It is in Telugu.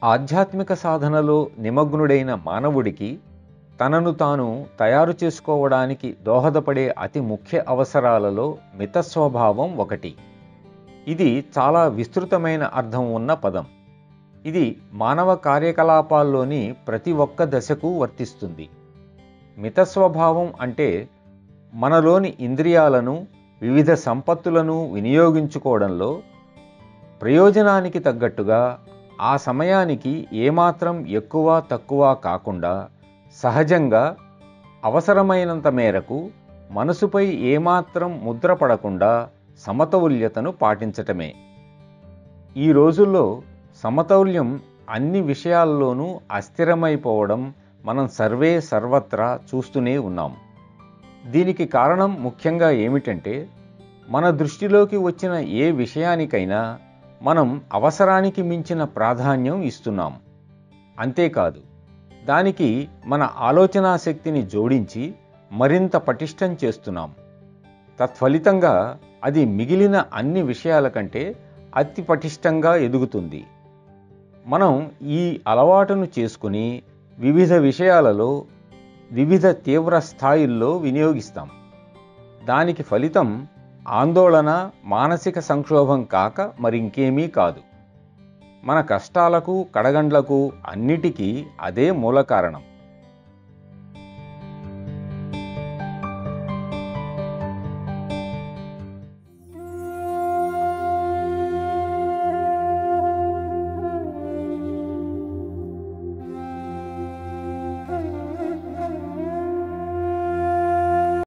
ఆధ్యాత్మిక సాధనలో నిమగ్నుడైన మానవుడికి తనను తాను తయారు చేసుకోవడానికి దోహదపడే అతి ముఖ్య అవసరాలలో మితస్వభావం ఒకటి. ఇది చాలా విస్తృతమైన అర్థం ఉన్న పదం. ఇది మానవ కార్యకలాపాల్లోని ప్రతి ఒక్క దశకు వర్తిస్తుంది. మితస్వభావం అంటే మనలోని ఇంద్రియాలను, వివిధ సంపత్తులను వినియోగించుకోవడంలో ప్రయోజనానికి తగ్గట్టుగా ఆ సమయానికి ఏమాత్రం ఎక్కువ తక్కువ కాకుండా సహజంగా అవసరమైనంత మేరకు మనసుపై ఏమాత్రం ముద్ర పడకుండా సమతౌల్యతను పాటించటమే. ఈ రోజుల్లో సమతౌల్యం అన్ని విషయాల్లోనూ అస్థిరమైపోవడం మనం సర్వత్రా చూస్తూనే ఉన్నాం. దీనికి కారణం ముఖ్యంగా ఏమిటంటే, మన దృష్టిలోకి వచ్చిన ఏ విషయానికైనా మనం అవసరానికి మించిన ప్రాధాన్యం ఇస్తున్నాం. అంతేకాదు, దానికి మన ఆలోచనా శక్తిని జోడించి మరింత పటిష్టం చేస్తున్నాం. తత్ఫలితంగా అది మిగిలిన అన్ని విషయాల కంటే అతి పటిష్టంగా ఎదుగుతుంది. మనం ఈ అలవాటును చేసుకుని వివిధ విషయాలలో వివిధ తీవ్ర స్థాయిల్లో వినియోగిస్తాం. దానికి ఫలితం ఆందోళన, మానసిక సంక్షోభం కాక మరింకేమీ కాదు. మన కష్టాలకు, కడగండ్లకు అన్నిటికీ అదే మూల కారణం.